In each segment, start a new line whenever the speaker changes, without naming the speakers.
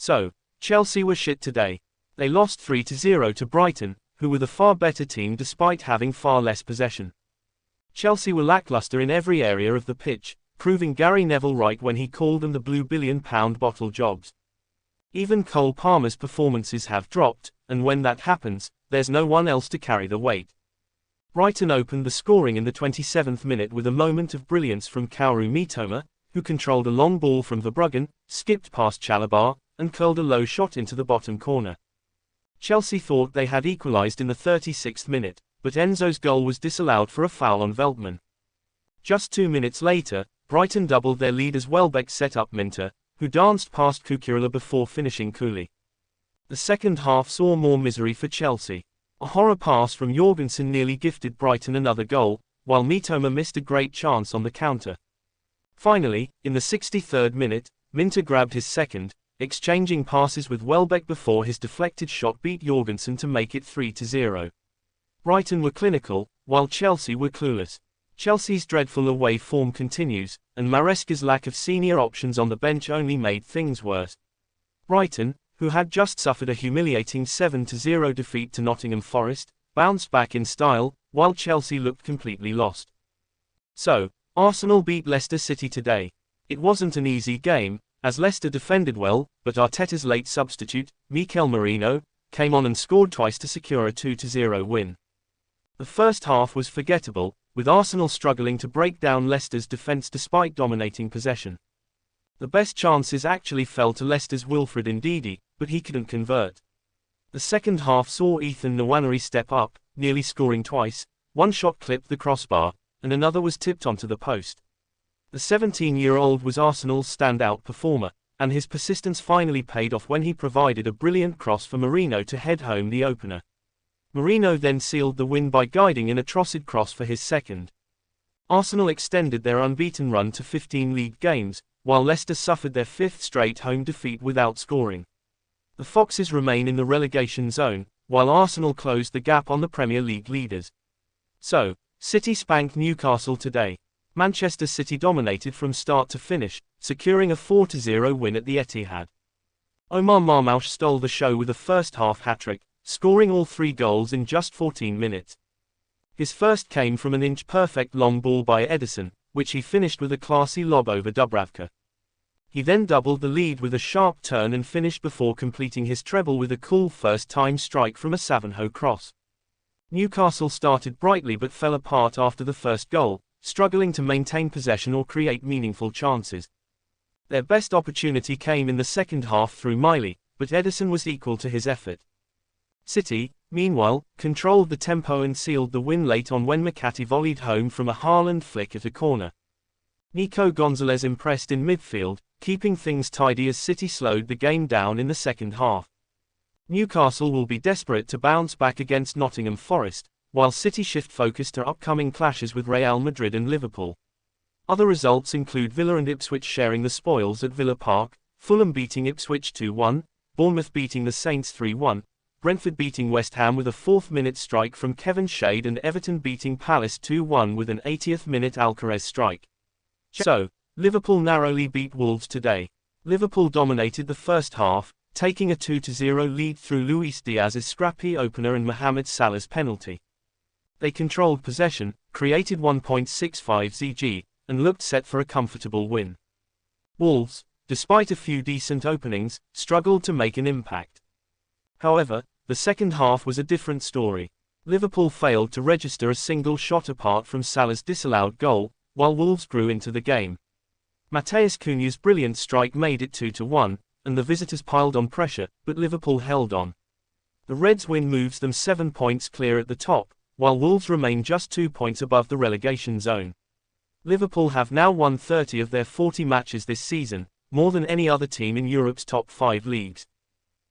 So, Chelsea were shit today. They lost 3-0 to Brighton, who were the far better team despite having far less possession. Chelsea were lackluster in every area of the pitch, proving Gary Neville right when he called them the blue billion-pound bottle jobs. Even Cole Palmer's performances have dropped, and when that happens, there's no one else to carry the weight. Brighton opened the scoring in the 27th minute with a moment of brilliance from Kaoru Mitoma, who controlled a long ball from Verbruggen, skipped past Chalobah, and curled a low shot into the bottom corner. Chelsea thought they had equalised in the 36th minute, but Enzo's goal was disallowed for a foul on Veltman. Just 2 minutes later, Brighton doubled their lead as Welbeck set up Minter, who danced past Cucurella before finishing coolly. The second half saw more misery for Chelsea. A horror pass from Jorgensen nearly gifted Brighton another goal, while Mitoma missed a great chance on the counter. Finally, in the 63rd minute, Minter grabbed his second, exchanging passes with Welbeck before his deflected shot beat Jorgensen to make it 3-0. Brighton were clinical, while Chelsea were clueless. Chelsea's dreadful away form continues, and Maresca's lack of senior options on the bench only made things worse. Brighton, who had just suffered a humiliating 7-0 defeat to Nottingham Forest, bounced back in style, while Chelsea looked completely lost. So, Arsenal beat Leicester City today. It wasn't an easy game, as Leicester defended well, but Arteta's late substitute, Mikel Merino, came on and scored twice to secure a 2-0 win. The first half was forgettable, with Arsenal struggling to break down Leicester's defence despite dominating possession. The best chances actually fell to Leicester's Wilfred Ndidi, but he couldn't convert. The second half saw Ethan Nwaneri step up, nearly scoring twice. One shot clipped the crossbar, and another was tipped onto the post. The 17-year-old was Arsenal's standout performer, and his persistence finally paid off when he provided a brilliant cross for Merino to head home the opener. Merino then sealed the win by guiding in a trotted cross for his second. Arsenal extended their unbeaten run to 15 league games, while Leicester suffered their fifth straight home defeat without scoring. The Foxes remain in the relegation zone, while Arsenal closed the gap on the Premier League leaders. So, City spanked Newcastle today. Manchester City dominated from start to finish, securing a 4-0 win at the Etihad. Omar Marmoush stole the show with a first-half hat-trick, scoring all 3 goals in just 14 minutes. His first came from an inch-perfect long ball by Ederson, which he finished with a classy lob over Dubravka. He then doubled the lead with a sharp turn and finished before completing his treble with a cool first-time strike from a Savinho cross. Newcastle started brightly but fell apart after the first goal, struggling to maintain possession or create meaningful chances. Their best opportunity came in the second half through Miley, but Ederson was equal to his effort. City, meanwhile, controlled the tempo and sealed the win late on when McCarthy volleyed home from a Haaland flick at a corner. Nico Gonzalez impressed in midfield, keeping things tidy as City slowed the game down in the second half. Newcastle will be desperate to bounce back against Nottingham Forest, while City shift focus to upcoming clashes with Real Madrid and Liverpool. Other results include Villa and Ipswich sharing the spoils at Villa Park, Fulham beating Ipswich 2-1, Bournemouth beating the Saints 3-1, Brentford beating West Ham with a 4th-minute strike from Kevin Shade and Everton beating Palace 2-1 with an 80th-minute Alcaraz strike. So, Liverpool narrowly beat Wolves today. Liverpool dominated the first half, taking a 2-0 lead through Luis Diaz's scrappy opener and Mohamed Salah's penalty. They controlled possession, created 1.65 xG, and looked set for a comfortable win. Wolves, despite a few decent openings, struggled to make an impact. However, the second half was a different story. Liverpool failed to register a single shot apart from Salah's disallowed goal, while Wolves grew into the game. Matheus Cunha's brilliant strike made it 2-1, and the visitors piled on pressure, but Liverpool held on. The Reds' win moves them 7 points clear at the top, while Wolves remain just 2 points above the relegation zone. Liverpool have now won 30 of their 40 matches this season, more than any other team in Europe's top 5 leagues.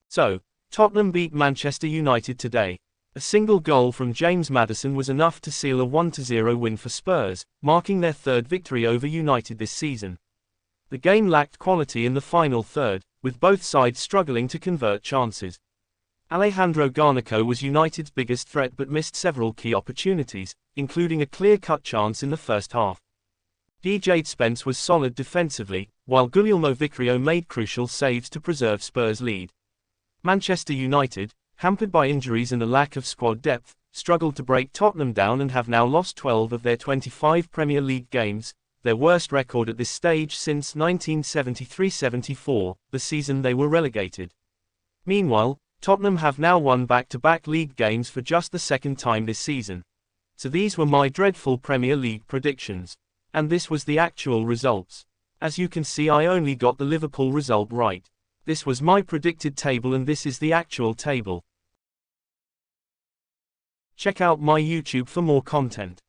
So, Tottenham beat Manchester United today. A single goal from James Maddison was enough to seal a 1-0 win for Spurs, marking their 3rd victory over United this season. The game lacked quality in the final third, with both sides struggling to convert chances. Alejandro Garnacho was United's biggest threat but missed several key opportunities, including a clear-cut chance in the first half. DJ Spence was solid defensively, while Guglielmo Vicario made crucial saves to preserve Spurs' lead. Manchester United, hampered by injuries and a lack of squad depth, struggled to break Tottenham down and have now lost 12 of their 25 Premier League games, their worst record at this stage since 1973-74, the season they were relegated. Meanwhile, Tottenham have now won back-to-back league games for just the second time this season. So these were my dreadful Premier League predictions. And this was the actual results. As you can see, I only got the Liverpool result right. This was my predicted table and this is the actual table. Check out my YouTube for more content.